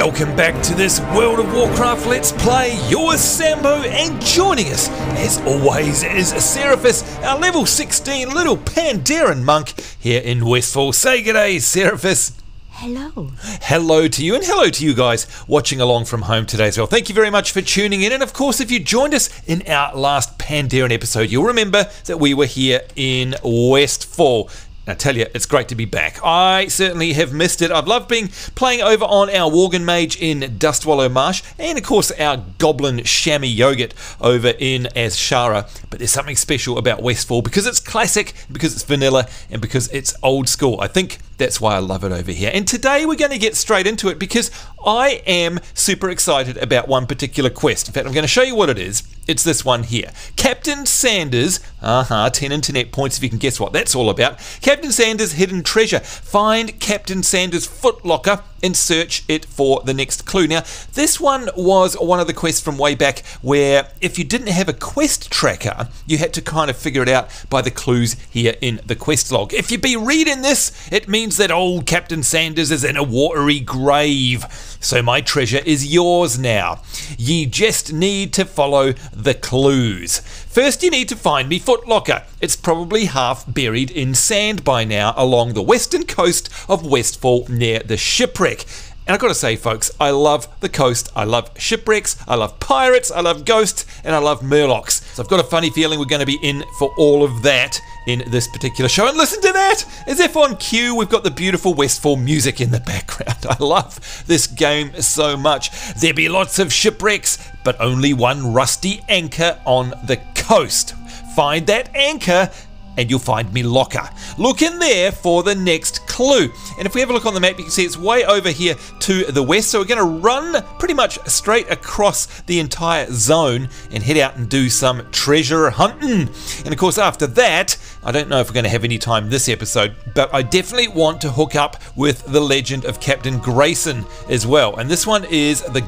Welcome back to this World of Warcraft Let's Play. You're Sambo, and joining us, as always, is Seraphis, our level 16 little Pandaren Monk here in Westfall. Say g'day, Seraphis. Hello. Hello to you, and hello to you guys watching along from home today as well. Thank you very much for tuning in, and of course, if you joined us in our last Pandaren episode, you'll remember that we were here in Westfall. I tell you, it's great to be back. I certainly have missed it. I've loved playing over on our Worgen Mage in Dustwallow Marsh, and of course our Goblin Chamois Yogurt over in Azshara. But there's something special about Westfall because it's classic, because it's vanilla, and because it's old school. I think that's why I love it over here. And today we're going to get straight into it because I am super excited about one particular quest. In fact, I'm going to show you what it is. It's this one here. Captain Sanders, 10 internet points if you can guess what that's all about. Captain Sanders' hidden treasure. Find Captain Sanders' footlocker and search it for the next clue. Now, this one was one of the quests from way back where if you didn't have a quest tracker, you had to kind of figure it out by the clues here in the quest log. If you be reading this, it means that old Captain Sanders is in a watery grave. So my treasure is yours now. Ye just need to follow the clues. First, you need to find me footlocker. It's probably half buried in sand by now along the western coast of Westfall near the shipwreck. And I've got to say, folks, I love the coast, I love shipwrecks, I love pirates, I love ghosts, and I love murlocs. So I've got a funny feeling we're going to be in for all of that in this particular show. And listen to that! As if on cue, we've got the beautiful Westfall music in the background. I love this game so much. There be lots of shipwrecks, but only one rusty anchor on the coast. Find that anchor, and you'll find me locker. Look in there for the next clue. And if we have a look on the map, you can see it's way over here to the west. So we're going to run pretty much straight across the entire zone and head out and do some treasure hunting. And of course, after that, I don't know if we're going to have any time this episode, but I definitely want to hook up with the legend of Captain Grayson as well. And this one is the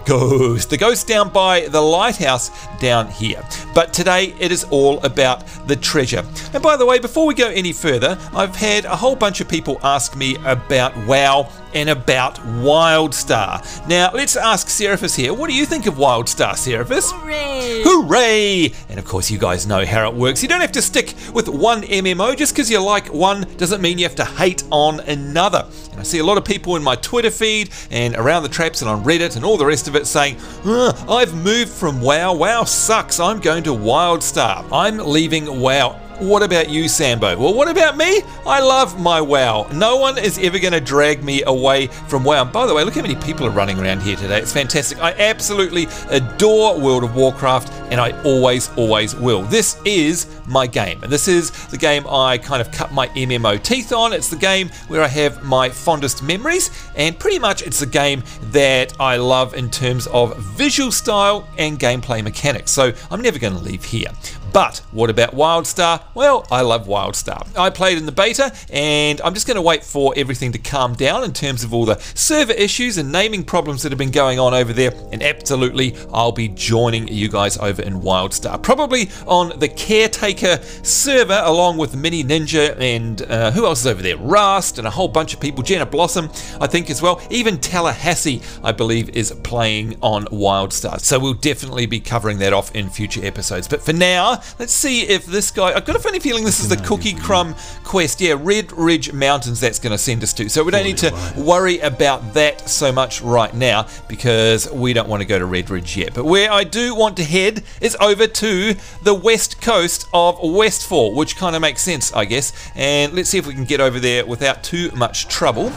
ghost down by the lighthouse down here. But today it is all about the treasure. And by the way, before we go any further, I've had a whole bunch of people ask me about WoW and about WildStar. Now, let's ask Seraphis here. What do you think of WildStar, Seraphis? Hooray! Hooray! And of course, you guys know how it works. You don't have to stick with one MMO. Just because you like one doesn't mean you have to hate on another. And I see a lot of people in my Twitter feed and around the traps and on Reddit and all the rest of it saying, I've moved from WoW. WoW sucks. I'm going to WildStar. I'm leaving WoW. What about you, Sambo? Well, what about me? I love my WoW. No one is ever going to drag me away from WoW. And by the way, look how many people are running around here today. It's fantastic. I absolutely adore World of Warcraft, and I always will. This is my game, and this is the game I kind of cut my MMO teeth on. It's the game where I have my fondest memories, and pretty much it's the game that I love in terms of visual style and gameplay mechanics. So I'm never going to leave here. But what about WildStar? Well, I love WildStar. I played in the beta, and I'm just going to wait for everything to calm down in terms of all the server issues and naming problems that have been going on over there, and absolutely I'll be joining you guys over in WildStar. Probably on the Caretaker server along with Mini Ninja and who else is over there? Rust and a whole bunch of people. Jenna Blossom, I think, as well. Even Tallahassee, I believe, is playing on WildStar. So we'll definitely be covering that off in future episodes. But for now, let's see if this guy... I've got a funny feeling this is the Cookie Crumb quest. Yeah, Red Ridge Mountains that's going to send us to. So we don't need to worry about that so much right now because we don't want to go to Red Ridge yet. But where I do want to head is over to the west coast of Westfall, which kind of makes sense, I guess. And let's see if we can get over there without too much trouble.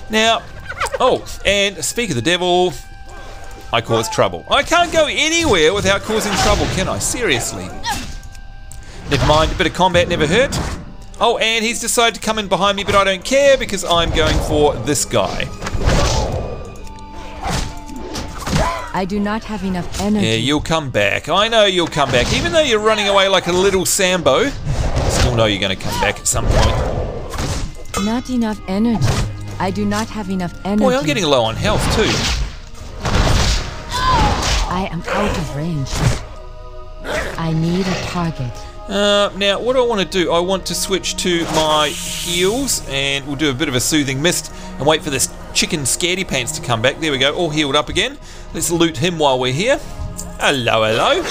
Now, and speak of the devil... I cause trouble. I can't go anywhere without causing trouble, can I? Seriously. Never mind, a bit of combat never hurt. Oh, and he's decided to come in behind me, but I don't care because I'm going for this guy. I do not have enough energy. Yeah, you'll come back. I know you'll come back. Even though you're running away like a little Sambo, I still know you're going to come back at some point. Not enough energy. I do not have enough energy. Boy, I'm getting low on health too. I am out of range. I need a target. Now, what do I want to do? I want to switch to my heals, and we'll do a bit of a soothing mist and wait for this chicken scaredy pants to come back. There we go, all healed up again. Let's loot him while we're here. Hello, hello.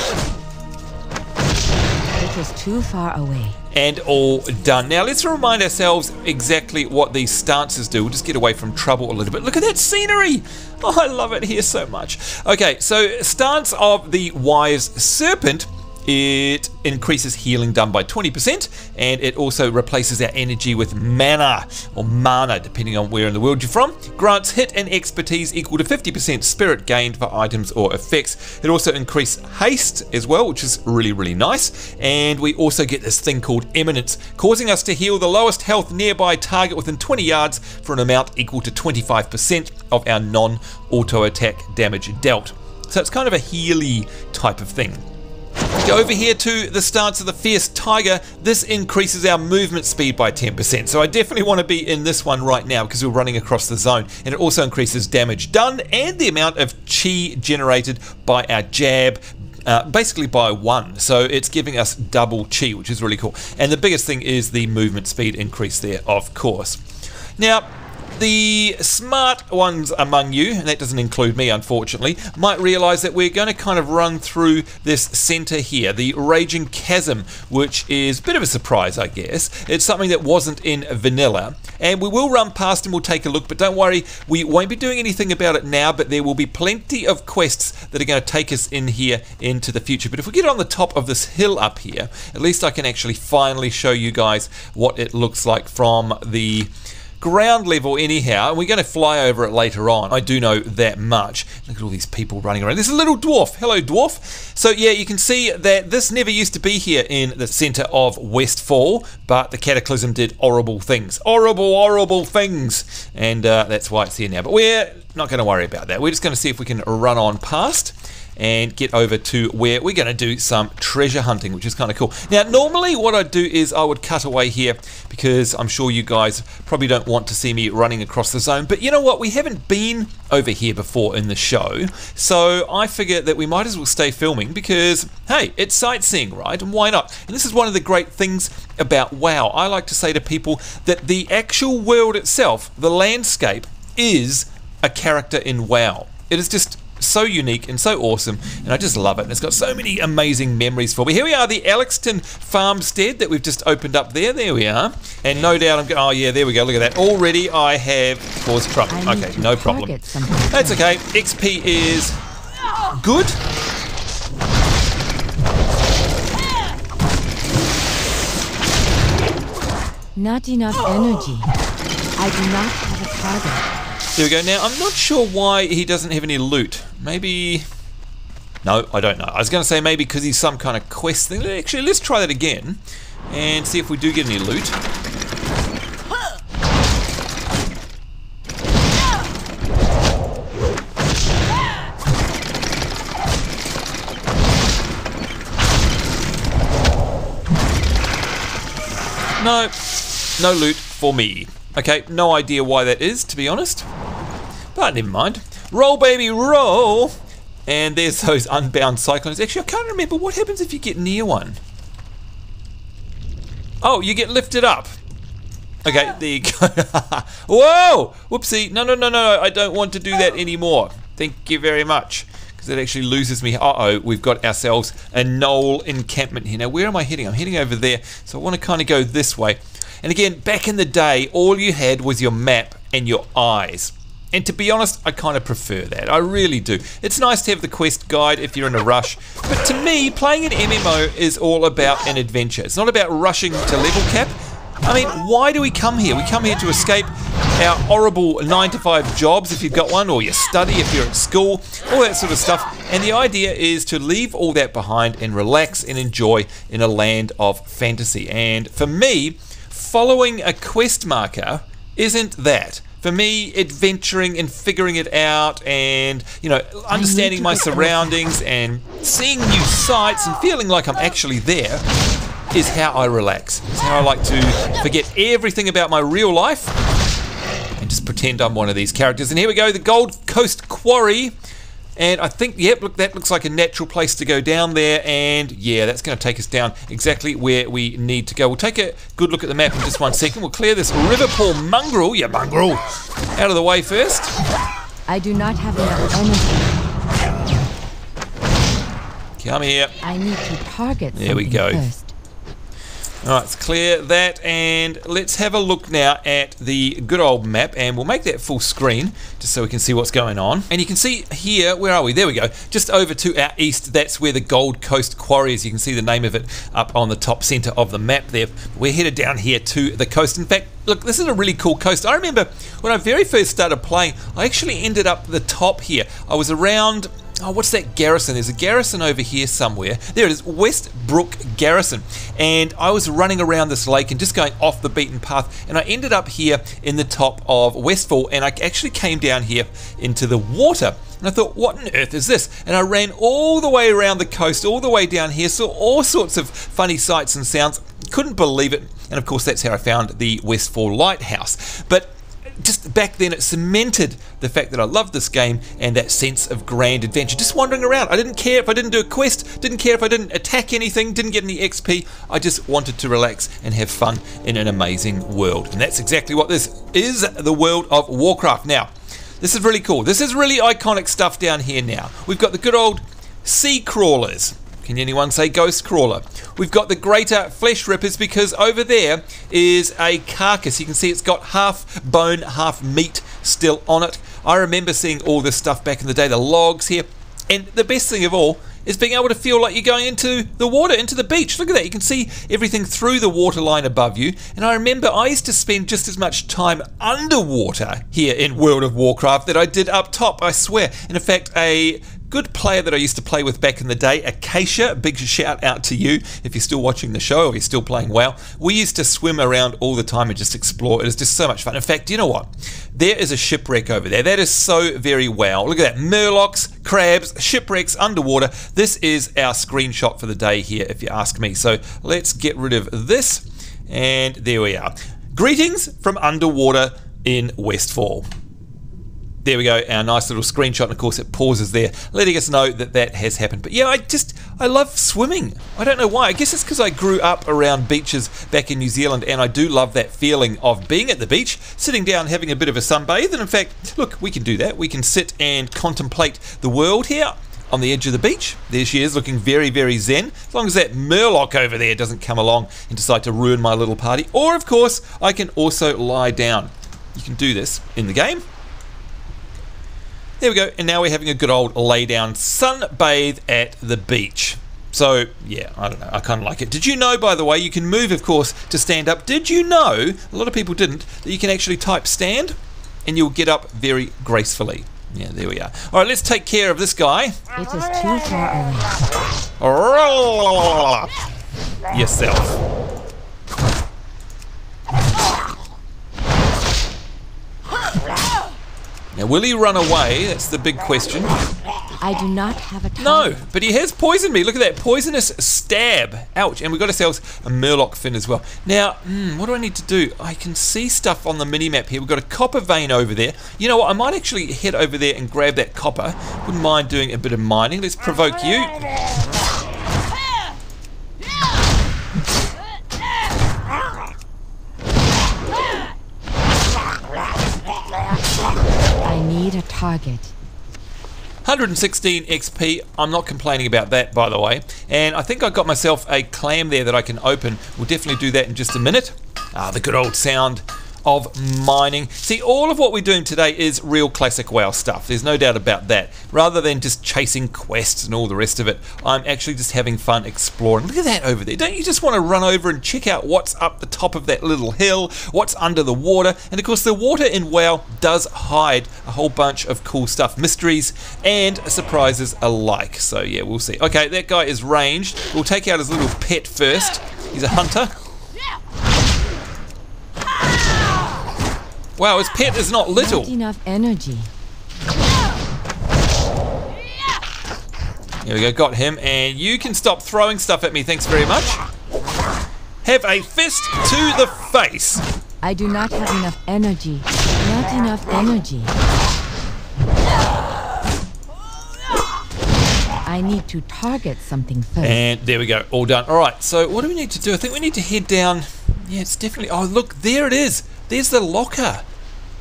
It was too far away. And all done. Now let's remind ourselves exactly what these stances do. We'll just get away from trouble a little bit. Look at that scenery. Oh, I love it here so much. Okay, so stance of the Wise Serpent. It increases healing done by 20%, and it also replaces our energy with mana, or mana, depending on where in the world you're from. Grants hit and expertise equal to 50% spirit gained for items or effects. It also increases haste as well, which is really, really nice. And we also get this thing called Eminence, causing us to heal the lowest health nearby target within 20 yards for an amount equal to 25% of our non-auto attack damage dealt. So it's kind of a healy type of thing. Go over here to the stance of the Fierce Tiger. This increases our movement speed by 10%. So I definitely want to be in this one right now because we're running across the zone. And it also increases damage done and the amount of chi generated by our jab, basically by 1. So it's giving us double chi, which is really cool. And the biggest thing is the movement speed increase there, of course. Now, the smart ones among you, and that doesn't include me unfortunately, might realise that we're going to kind of run through this centre here, the Raging Chasm, which is a bit of a surprise, I guess. It's something that wasn't in vanilla, and we will run past and we'll take a look, but don't worry, we won't be doing anything about it now, but there will be plenty of quests that are going to take us in here into the future. But if we get on the top of this hill up here, at least I can actually finally show you guys what it looks like from the ground level anyhow, and we're going to fly over it later on. I do know that much. Look at all these people running around. There's a little dwarf. Hello, dwarf. So yeah, you can see that this never used to be here in the centre of Westfall, but the Cataclysm did horrible things. Horrible things. And that's why it's here now. But we're not going to worry about that. We're just going to see if we can run on past and get over to where we're going to do some treasure hunting, which is kind of cool. Now, normally what I'd do is I would cut away here because I'm sure you guys probably don't want to see me running across the zone. But you know what? We haven't been over here before in the show, so I figure that we might as well stay filming because, hey, it's sightseeing, right? And why not? And this is one of the great things about WoW. I like to say to people that the actual world itself, the landscape, is a character in WoW. It is just so unique and so awesome, and I just love it. And it's got so many amazing memories for me. Here we are, the Alexton farmstead that we've just opened up there. There we are. And no doubt I'm going, oh yeah, there we go, look at that. Already I have caused trouble. Okay, no problem. That's okay. XP is good. Not enough energy. I do not have a target. There we go. Now, I'm not sure why he doesn't have any loot. Maybe... No, I don't know. I was going to say maybe because he's some kind of quest thing. Actually, let's try that again and see if we do get any loot. No loot for me. Okay, no idea why that is, to be honest. But never mind. Roll, baby, roll! And there's those unbound cyclones. Actually, I can't remember what happens if you get near one. Oh, you get lifted up. Okay, there you go. Whoa! Whoopsie. No, I don't want to do that anymore. Thank you very much. Because it actually loses me. Uh-oh, we've got ourselves a knoll encampment here. Now, where am I heading? I'm heading over there. So I want to kind of go this way. And again, back in the day, all you had was your map and your eyes. And to be honest, I kind of prefer that. I really do. It's nice to have the quest guide if you're in a rush. But to me, playing an MMO is all about an adventure. It's not about rushing to level cap. I mean, why do we come here? We come here to escape our horrible 9-to-5 jobs if you've got one, or you study if you're at school, all that sort of stuff. And the idea is to leave all that behind and relax and enjoy in a land of fantasy. And for me, following a quest marker isn't that. For me, adventuring and figuring it out and, you know, understanding my surroundings and seeing new sights and feeling like I'm actually there is how I relax. It's how I like to forget everything about my real life and just pretend I'm one of these characters. And here we go, the Gold Coast Quarry. And I think, yep, look, that looks like a natural place to go down there. And yeah, that's going to take us down exactly where we need to go. We'll take a good look at the map in just 1 second. We'll clear this river pool mongrel, out of the way first. I do not have enough energy. Come here. I need to target There we go. first. Alright, let's clear that, and let's have a look now at the good old map, and we'll make that full screen just so we can see what's going on. And you can see here, where are we? There we go. Just over to our east, that's where the Gold Coast Quarry is. You can see the name of it up on the top center of the map there. We're headed down here to the coast. In fact, look, this is a really cool coast. I remember when I very first started playing, I actually ended up at the top here. I was around... oh, what's that garrison? There's a garrison over here somewhere. There it is, Westbrook Garrison. And I was running around this lake and just going off the beaten path. And I ended up here in the top of Westfall. And I actually came down here into the water. And I thought, what on earth is this? And I ran all the way around the coast, all the way down here. Saw all sorts of funny sights and sounds. Couldn't believe it. And of course, that's how I found the Westfall Lighthouse. But just back then it cemented the fact that I loved this game and that sense of grand adventure. Just wandering around. I didn't care if I didn't do a quest, didn't care if I didn't attack anything, didn't get any XP. I just wanted to relax and have fun in an amazing world. And that's exactly what this is, the world of Warcraft. Now, this is really cool. This is really iconic stuff down here now. We've got the good old sea crawlers. Can anyone say ghost crawler? We've got the greater flesh rippers because over there is a carcass. You can see it's got half bone, half meat still on it. I remember seeing all this stuff back in the day, the logs here. And the best thing of all is being able to feel like you're going into the water, into the beach. Look at that. You can see everything through the water line above you. And I remember I used to spend just as much time underwater here in World of Warcraft that I did up top, I swear. And in fact, a good player that I used to play with back in the day, Acacia, big shout out to you if you're still watching the show or you're still playing WoW. We used to swim around all the time and just explore. It is just so much fun. In fact, you know what? There is a shipwreck over there. That is so very WoW. Look at that. Murlocs, crabs, shipwrecks underwater. This is our screenshot for the day here, if you ask me. So let's get rid of this. And there we are. Greetings from underwater in Westfall. There we go, our nice little screenshot, and of course it pauses there, letting us know that that has happened. But yeah, I love swimming. I don't know why. I guess it's because I grew up around beaches back in New Zealand, and I do love that feeling of being at the beach, sitting down, having a bit of a sunbathe. And in fact, look, we can do that. We can sit and contemplate the world here on the edge of the beach. There she is, looking very, very zen. As long as that Murloc over there doesn't come along and decide to ruin my little party. Or, of course, I can also lie down. You can do this in the game. There we go, and now we're having a good old lay down sunbathe at the beach. So, yeah, I don't know, I kind of like it. Did you know, by the way, you can move, of course, to stand up? Did you know, a lot of people didn't, that you can actually type stand and you'll get up very gracefully. Yeah, there we are. All right, let's take care of this guy. It is too far away. Yourself. Now, will he run away? That's the big question. I do not have a target. No, but he has poisoned me. Look at that. Poisonous stab. Ouch. And we've got ourselves a Murloc fin as well. Now, what do I need to do? I can see stuff on the mini-map here. We've got a copper vein over there. You know what? I might actually head over there and grab that copper. Wouldn't mind doing a bit of mining. Let's provoke you. I need a target. 116 XP. I'm not complaining about that, by the way. And I think I got myself a clam there that I can open. We'll definitely do that in just a minute. The good old sound of mining. See, all of what we're doing today is real classic WoW stuff. There's no doubt about that. Rather than just chasing quests and all the rest of it, I'm actually just having fun exploring. Look at that over there. Don't you just want to run over and check out what's up the top of that little hill, what's under the water? And of course, the water in WoW does hide a whole bunch of cool stuff, mysteries and surprises alike. So yeah, we'll see. Okay, that guy is ranged. We'll take out his little pet first. He's a hunter. Wow, his pet is not little. Not enough energy. There we go, got him. And you can stop throwing stuff at me, thanks very much. Have a fist to the face. I do not have enough energy. Not enough energy. I need to target something first. And there we go, all done. All right, so what do we need to do? I think we need to head down. Yeah, it's definitely, oh look, there it is. There's the locker,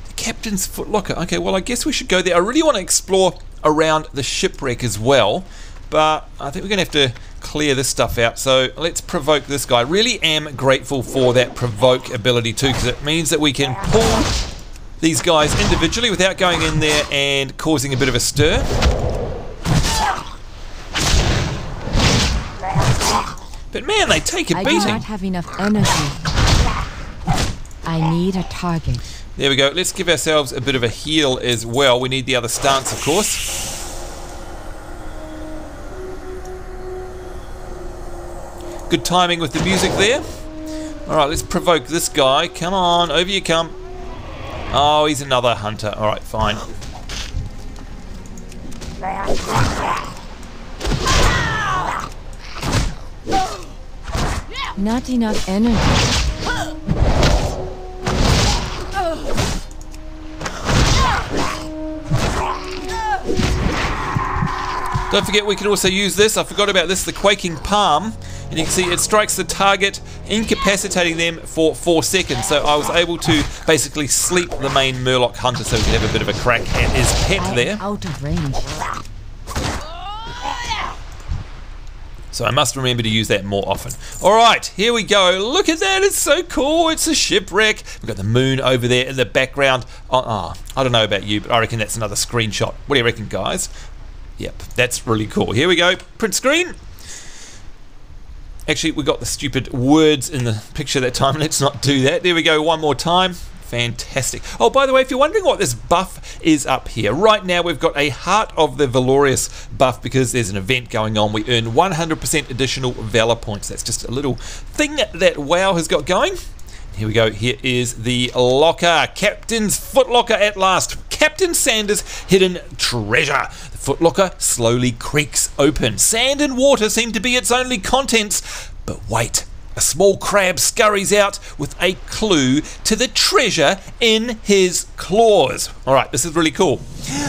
the captain's foot locker. Okay, well I guess we should go there. I really want to explore around the shipwreck as well, but I think we're gonna have to clear this stuff out. So let's provoke this guy. Really am grateful for that provoke ability too, because it means that we can pull these guys individually without going in there and causing a bit of a stir. But man, they take a beating. I do not have enough energy. I need a target. There we go. Let's give ourselves a bit of a heal as well. We need the other stance, of course. Good timing with the music there. Alright, let's provoke this guy. Come on, over you come. Oh, he's another hunter. Alright, fine. Not enough energy. Don't forget we can also use this. I forgot about this, the Quaking Palm. And you can see it strikes the target, incapacitating them for 4 seconds. So I was able to basically sleep the main Murloc hunter so we can have a bit of a crack at his pet there. Out of range. So I must remember to use that more often. Alright, here we go. Look at that, it's so cool. It's a shipwreck. We've got the moon over there in the background. I don't know about you, but I reckon that's another screenshot. What do you reckon, guys? Yep, that's really cool. Here we go, print screen. Actually, we got the stupid words in the picture that time. Let's not do that. There we go, one more time. Fantastic. Oh, by the way, if you're wondering what this buff is up here, right now we've got a Heart of the Valorious buff because there's an event going on. We earn 100% additional Valor points. That's just a little thing that WoW has got going. Here we go. Here is the locker. Captain's footlocker at last. Captain Sanders' hidden treasure. The footlocker slowly creaks open. Sand and water seem to be its only contents. But wait. A small crab scurries out with a clue to the treasure in his claws. Alright, this is really cool.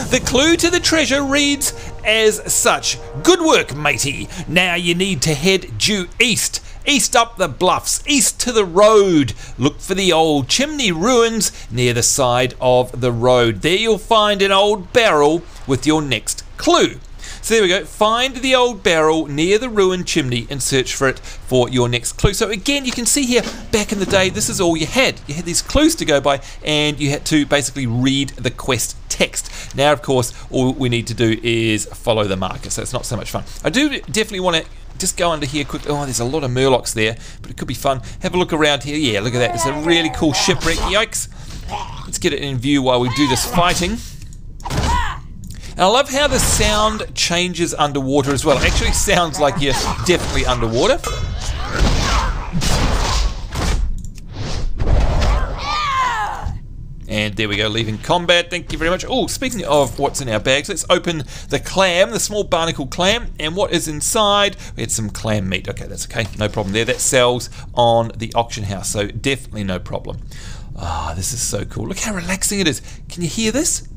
The clue to the treasure reads as such. Good work, matey. Now you need to head due east. East up the bluffs, east to the road. Look for the old chimney ruins near the side of the road. There you'll find an old barrel with your next clue. So there we go, find the old barrel near the ruined chimney and search for it for your next clue. So again, you can see here, back in the day, this is all you had. You had these clues to go by and you had to basically read the quest text. Now, of course, all we need to do is follow the marker, so it's not so much fun. I do definitely want to just go under here quick. Oh, there's a lot of Murlocs there, but it could be fun. Have a look around here. Yeah, look at that. It's a really cool shipwreck. Yikes. Let's get it in view while we do this fighting. And I love how the sound changes underwater as well. It actually sounds like you're definitely underwater. And there we go, leaving combat. Thank you very much. Oh, speaking of what's in our bags, let's open the clam, the small barnacle clam. And what is inside? We had some clam meat. Okay, that's okay. No problem there. That sells on the auction house, so definitely no problem. Ah, this is so cool. Look how relaxing it is. Can you hear this?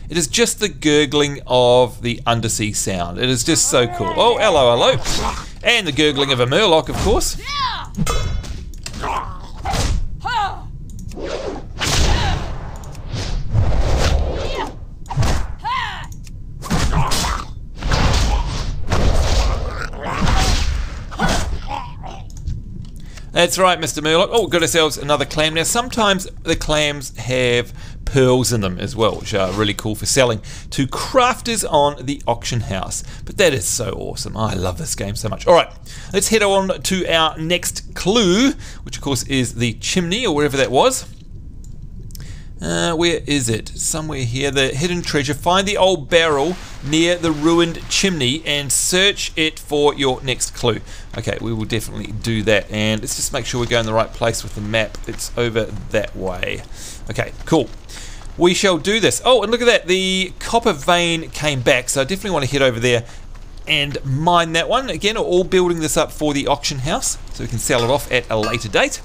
It is just the gurgling of the undersea sound. It is just so cool. Oh, hello, hello. And the gurgling of a Murloc, of course. That's right, Mr. Murloc. Oh, got ourselves another clam. Now, sometimes the clams have pearls in them as well, which are really cool for selling to crafters on the auction house. But that is so awesome. I love this game so much. All right, let's head on to our next clue, which of course is the chimney or wherever that was. Where is it? Somewhere here. The hidden treasure. Find the old barrel near the ruined chimney and search it for your next clue. Okay, we will definitely do that. And let's just make sure we're going the right place with the map. It's over that way. Okay, cool. We shall do this. Oh, and look at that. The copper vein came back. So I definitely want to head over there and mine that one. Again, all building this up for the auction house so we can sell it off at a later date.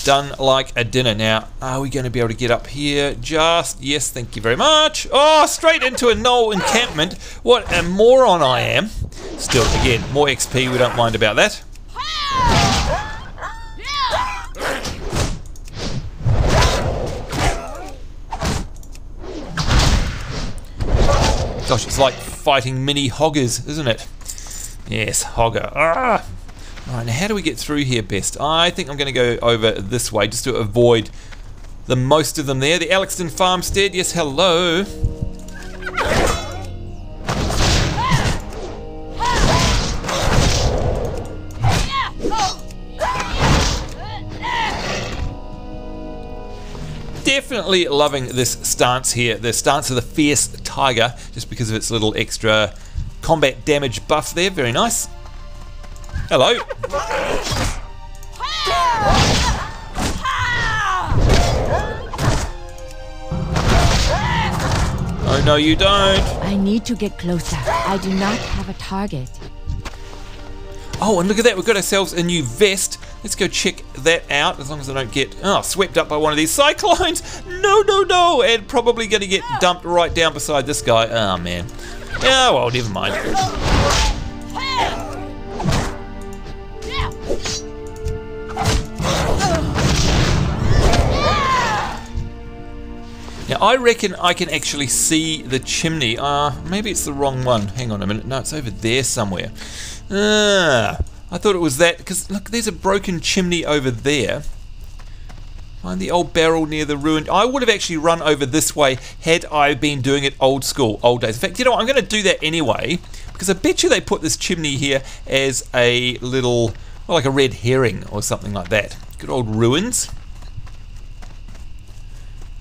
done like a dinner. Now, are we going to be able to get up here? Just, yes, thank you very much. Oh, straight into a gnoll encampment. What a moron I am. Still, again, more XP, we don't mind about that. Gosh, it's like fighting mini hoggers, isn't it? Yes, hogger. Ah! Alright, now how do we get through here best? I think I'm going to go over this way just to avoid the most of them there. The Alexton Farmstead, yes, hello. Definitely loving this stance here, the stance of the Fierce Tiger, just because of its little extra combat damage buff there. Very nice. Hello. Oh no, you don't. I need to get closer. I do not have a target. Oh, and look at that, we've got ourselves a new vest. Let's go check that out, as long as I don't get swept up by one of these cyclones. No, no, no, and probably going to get dumped right down beside this guy. Oh, man. Yeah, well, never mind. Now, I reckon I can actually see the chimney. Maybe it's the wrong one. Hang on a minute. No, it's over there somewhere. I thought it was that, because look, there's a broken chimney over there. Find the old barrel near the ruined. I would have actually run over this way had I been doing it old school, old days. In fact, you know what, I'm going to do that anyway, because I bet you they put this chimney here as a little, well, like a red herring or something like that. Good old ruins.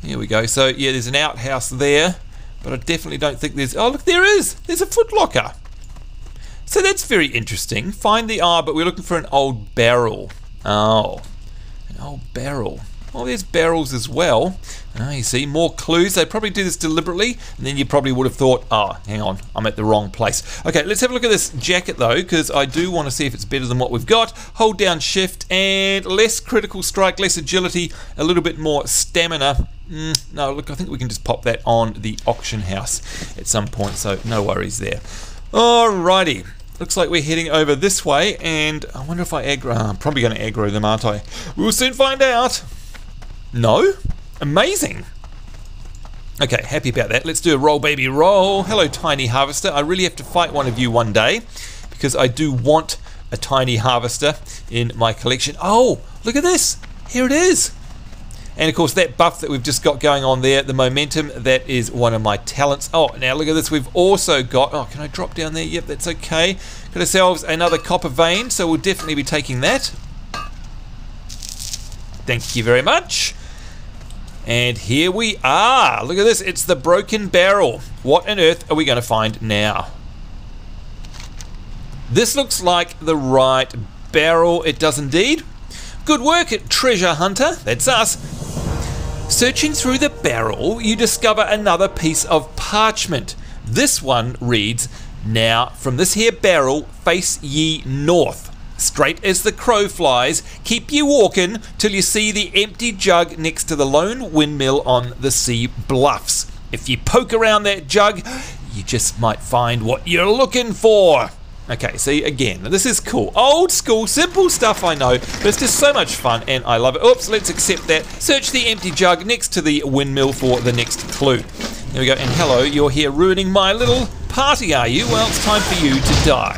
Here we go. So yeah, there's an outhouse there, but I definitely don't think there's, oh look, there is. There's a footlocker. So that's very interesting. Find the but we're looking for an old barrel. Oh, an old barrel. Oh, there's barrels as well. You see, more clues. They probably do this deliberately, and then you probably would have thought, oh, hang on, I'm at the wrong place. Okay, let's have a look at this jacket though, because I do want to see if it's better than what we've got. Hold down shift, and less critical strike, less agility, a little bit more stamina. No, look, I think we can just pop that on the auction house at some point, so no worries there. Alrighty. Looks like we're heading over this way, and I wonder if I aggro. I'm probably going to aggro them, aren't I? We'll soon find out. No? Amazing. Okay, happy about that. Let's do a roll, baby, roll. Hello, Tiny Harvester. I really have to fight one of you one day, because I do want a Tiny Harvester in my collection. Oh, look at this. Here it is. And of course that buff that we've just got going on there, the momentum, that is one of my talents. Oh, now look at this, we've also got, oh, can I drop down there? Yep, that's okay. Got ourselves another copper vein, so we'll definitely be taking that. Thank you very much. And here we are. Look at this, it's the broken barrel. What on earth are we going to find now? This looks like the right barrel. It does indeed. Good work, treasure hunter. That's us. Searching through the barrel, you discover another piece of parchment. This one reads, "Now from this here barrel, face ye north. Straight as the crow flies, keep ye walking till you see the empty jug next to the lone windmill on the sea bluffs. If you poke around that jug, you just might find what you're looking for." Okay, see, again, this is cool. Old school, simple stuff, I know, but it's just so much fun, and I love it. Oops, let's accept that. Search the empty jug next to the windmill for the next clue. There we go, and hello, you're here ruining my little party, are you? Well, it's time for you to die.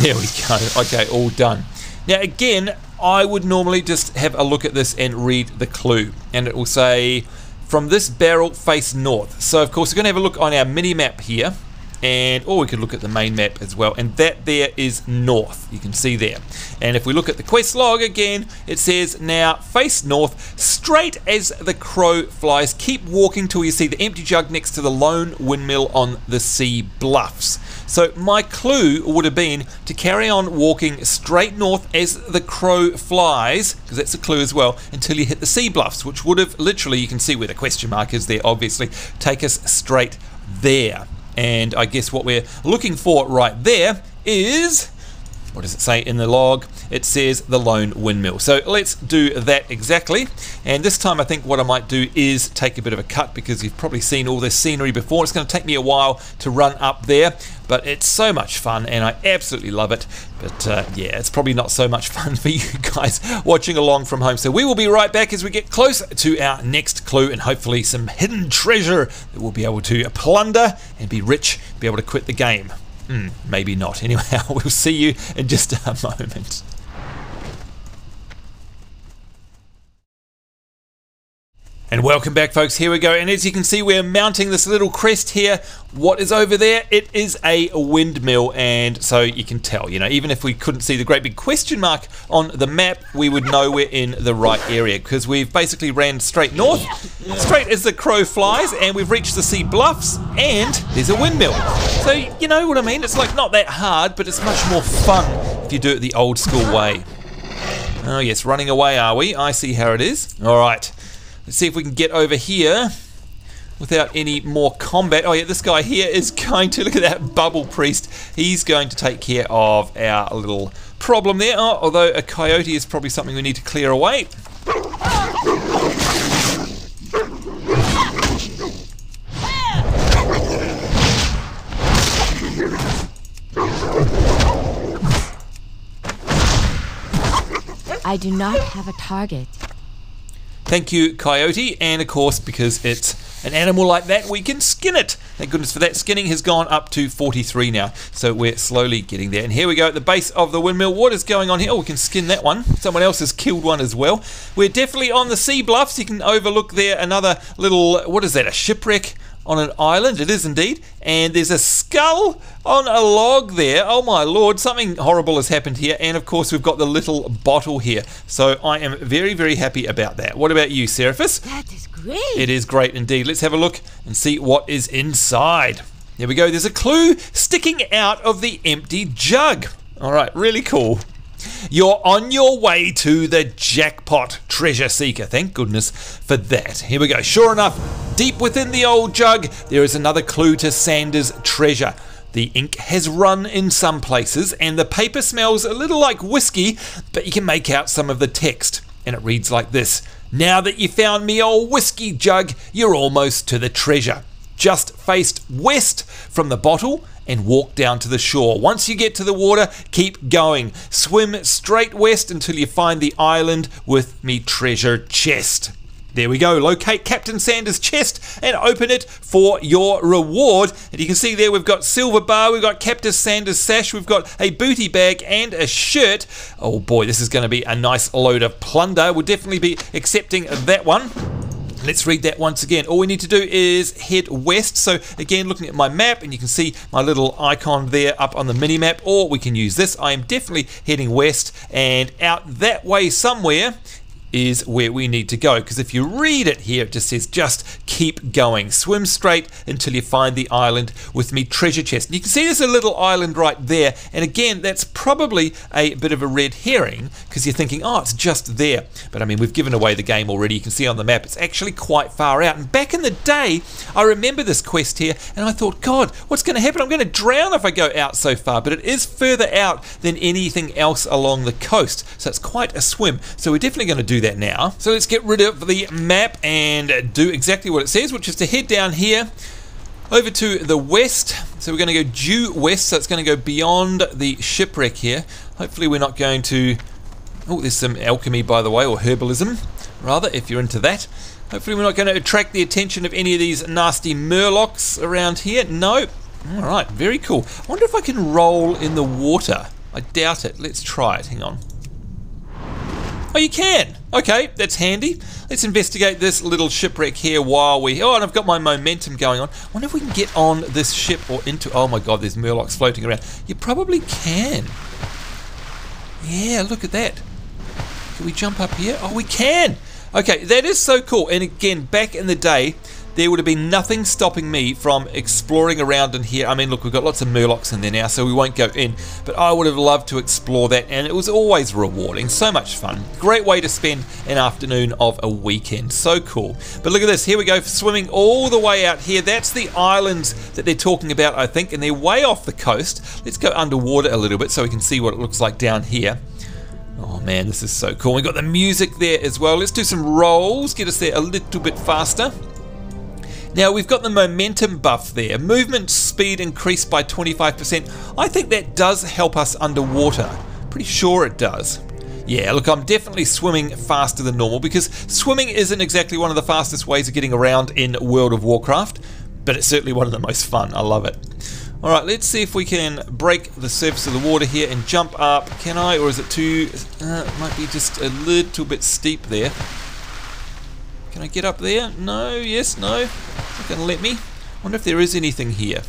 There we go. Okay, all done. Now, again, I would normally just have a look at this and read the clue, and it will say from this barrel face north. So of course we're going to have a look on our mini map here, and or we could look at the main map as well, and that there is north, you can see there. And if we look at the quest log again, it says now face north straight as the crow flies, keep walking till you see the empty jug next to the lone windmill on the sea bluffs. So my clue would have been to carry on walking straight north as the crow flies, because that's a clue as well, until you hit the sea bluffs, which would have literally, you can see where the question mark is there, obviously, take us straight there. And I guess what we're looking for right there is, what does it say in the log? It says the lone windmill. So let's do that exactly. And this time I think what I might do is take a bit of a cut, because you've probably seen all this scenery before. It's going to take me a while to run up there, but it's so much fun and I absolutely love it. But yeah, it's probably not so much fun for you guys watching along from home. So we will be right back as we get closer to our next clue, and hopefully some hidden treasure that we'll be able to plunder and be rich, be able to quit the game. Maybe not. Anyway, we'll see you in just a moment. And welcome back, folks. Here we go. And as you can see, we're mounting this little crest here. What is over there? It is a windmill. And so you can tell, you know, even if we couldn't see the great big question mark on the map, we would know we're in the right area, because we've basically ran straight north, straight as the crow flies, and we've reached the sea bluffs, and there's a windmill. So you know what I mean? It's like not that hard, but it's much more fun if you do it the old school way. Oh yes, running away are we? I see how it is. All right. Let's see if we can get over here without any more combat. Oh yeah, this guy here is going to, look at that bubble priest. He's going to take care of our little problem there. Oh, although a coyote is probably something we need to clear away. I do not have a target. Thank you, coyote, and of course, because it's an animal like that, we can skin it. Thank goodness for that. Skinning has gone up to 43 now, so we're slowly getting there. And here we go at the base of the windmill. What is going on here? Oh, we can skin that one. Someone else has killed one as well. We're definitely on the sea bluffs. You can overlook there another little, what is that, a shipwreck on an island? It is indeed. And there's a skull on a log there. Oh my lord, something horrible has happened here. And of course we've got the little bottle here. So I am very, very happy about that. What about you, Seraphis? That is great. It is great indeed. Let's have a look and see what is inside. There we go. There's a clue sticking out of the empty jug. All right, really cool. You're on your way to the jackpot, treasure seeker. Thank goodness for that. Here we go. Sure enough, deep within the old jug, there is another clue to Sander's treasure. The ink has run in some places, and the paper smells a little like whiskey, but you can make out some of the text. And it reads like this. Now that you found me old whiskey jug, you're almost to the treasure. Just faced west from the bottle and walk down to the shore. Once you get to the water, keep going. Swim straight west until you find the island with me treasure chest. There we go. Locate Captain Sander's chest and open it for your reward. And you can see there we've got silver bar, we've got Captain Sander's sash, we've got a booty bag and a shirt. Oh boy, this is going to be a nice load of plunder. We'll definitely be accepting that one. Let's read that once again. All we need to do is head west. So again, looking at my map, and you can see my little icon there up on the mini map, or we can use this. I am definitely heading west, and out that way somewhere is where we need to go, because if you read it here, it just says just keep going, swim straight until you find the island with me treasure chest. And you can see there's a little island right there, and again that's probably a bit of a red herring, because you're thinking, oh, it's just there, but I mean we've given away the game already. You can see on the map it's actually quite far out. And back in the day I remember this quest here, and I thought, God, what's going to happen? I'm going to drown if I go out so far. But it is further out than anything else along the coast, so it's quite a swim. So we're definitely going to do that now. So let's get rid of the map and do exactly what it says, which is to head down here over to the west. So we're going to go due west, so it's going to go beyond the shipwreck here. Hopefully we're not going to... Oh, there's some alchemy, by the way, or herbalism rather, if you're into that. Hopefully we're not going to attract the attention of any of these nasty murlocs around here. No. Alright, very cool. I wonder if I can roll in the water. I doubt it. Let's try it. Hang on. Oh, you can. Okay, that's handy. Let's investigate this little shipwreck here while we... Oh, and I've got my momentum going on. I wonder if we can get on this ship or into... Oh my god, there's murlocs floating around. You probably can. Yeah, look at that. Can we jump up here? Oh, we can! Okay, that is so cool. And again, back in the day, there would have been nothing stopping me from exploring around in here. I mean, look, we've got lots of murlocs in there now, so we won't go in. But I would have loved to explore that, and it was always rewarding. So much fun. Great way to spend an afternoon of a weekend. So cool. But look at this. Here we go, swimming all the way out here. That's the islands that they're talking about, I think, and they're way off the coast. Let's go underwater a little bit so we can see what it looks like down here. Oh man, this is so cool. We've got the music there as well. Let's do some rolls, get us there a little bit faster. Now we've got the momentum buff there. Movement speed increased by 25%. I think that does help us underwater. Pretty sure it does. Yeah, look, I'm definitely swimming faster than normal because swimming isn't exactly one of the fastest ways of getting around in World of Warcraft, but it's certainly one of the most fun. I love it. Alright, let's see if we can break the surface of the water here and jump up. Can I, or is it too... it might be just a little bit steep there. Can I get up there? No, yes, no. Not going to let me. Wonder if there is anything here.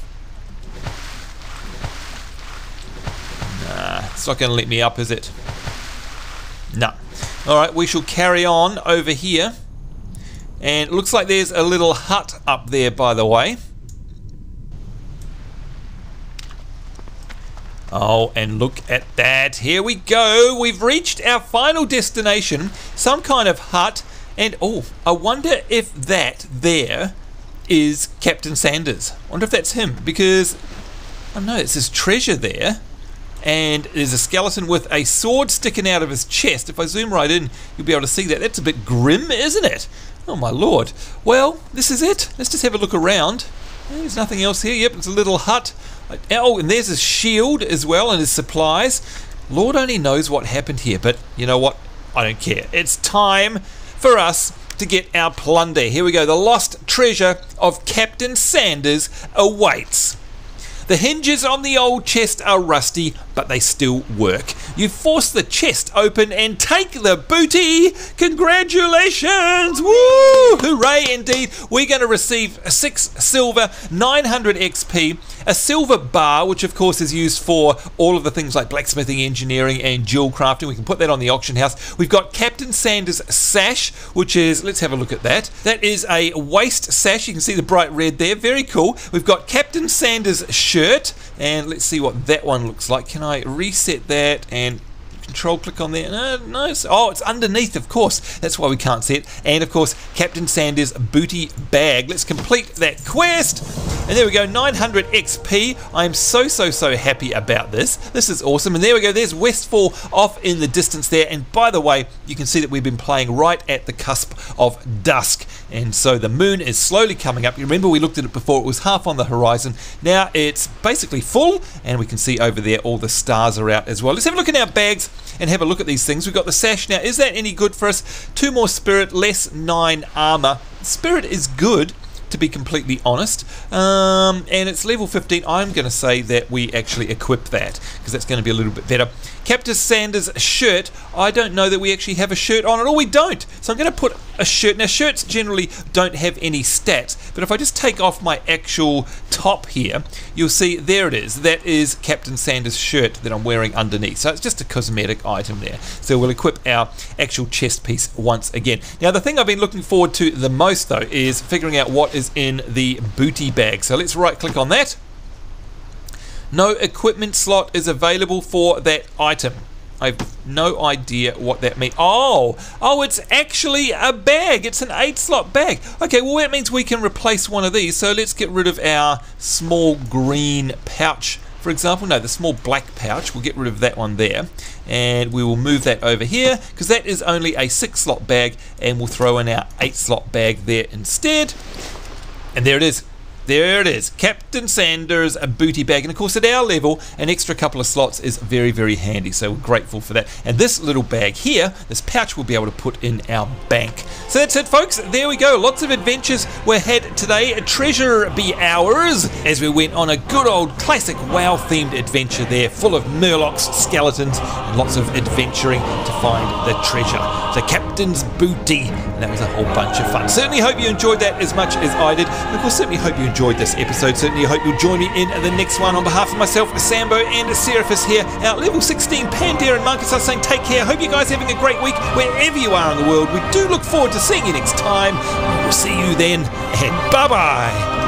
Nah, it's not going to let me up, is it? No. Alright, we shall carry on over here. And it looks like there's a little hut up there, by the way. Oh, and look at that. Here we go. We've reached our final destination. Some kind of hut. And, oh, I wonder if that there is Captain Sanders. I wonder if that's him. Because, I don't know, it says treasure there. And there's a skeleton with a sword sticking out of his chest. If I zoom right in, you'll be able to see that. That's a bit grim, isn't it? Oh, my lord. Well, this is it. Let's just have a look around. There's nothing else here. Yep, it's a little hut. Oh, and there's his shield as well and his supplies. Lord only knows what happened here, but you know what? I don't care. It's time for us to get our plunder. Here we go. The lost treasure of Captain Sanders awaits. The hinges on the old chest are rusty, but they still work. You force the chest open and take the booty. Congratulations! Woo! Hooray indeed. We're going to receive 6 silver, 900 XP, a silver bar, which of course is used for all of the things like blacksmithing, engineering, and jewel crafting. We can put that on the auction house. We've got Captain Sanders' sash, which is, let's have a look at that. That is a waist sash. You can see the bright red there. Very cool. We've got Captain Sanders' shirt, and let's see what that one looks like. Can I reset that and control click on there? No, oh, it's underneath, of course. That's why we can't see it. And of course, Captain Sanders' booty bag. Let's complete that quest. And there we go, 900 XP. I'm so happy about this. This is awesome. And there we go, there's Westfall off in the distance there. And by the way, you can see that we've been playing right at the cusp of dusk. And so the moon is slowly coming up. You remember we looked at it before, it was half on the horizon. Now it's basically full, and we can see over there all the stars are out as well. Let's have a look at our bags and have a look at these things. We've got the sash now. Is that any good for us? 2 more spirit, less 9 armor. Spirit is good, to be completely honest, and it's level 15. I'm going to say that we actually equip that because that's going to be a little bit better. Captain Sanders' shirt, I don't know that we actually have a shirt on at all. We don't, so I'm going to put a shirt. Now shirts generally don't have any stats, but if I just take off my actual top here, you'll see there it is. That is Captain Sanders' shirt that I'm wearing underneath, so it's just a cosmetic item there. So we'll equip our actual chest piece once again. Now the thing I've been looking forward to the most though is figuring out what is in the booty bag. So let's right click on that. No equipment slot is available for that item. I have no idea what that means. Oh, it's actually a bag. It's an 8-slot bag. Okay, well that means we can replace one of these. So let's get rid of our small green pouch, for example. No, the small black pouch. We'll get rid of that one there. And we will move that over here because that is only a 6-slot bag, and we'll throw in our 8-slot bag there instead. And there it is. There it is, Captain Sanders' booty bag. And of course at our level, an extra couple of slots is very, very handy, so we're grateful for that. And this little bag here, this pouch, we'll be able to put in our bank. So that's it, folks. There we go. Lots of adventures were had today. Treasure be ours as we went on a good old classic WoW themed adventure there, full of murlocs, skeletons, and lots of adventuring to find the treasure, the Captain's booty. And that was a whole bunch of fun. Certainly hope you enjoyed that as much as I did. And of course, certainly hope you enjoyed this episode. Certainly hope you'll join me in the next one. On behalf of myself, Sambo, and Seraphis here, our level 16 Pandaren Monk, as I was saying, take care. Hope you guys are having a great week wherever you are in the world. We do look forward to seeing you next time. We'll see you then, and bye-bye.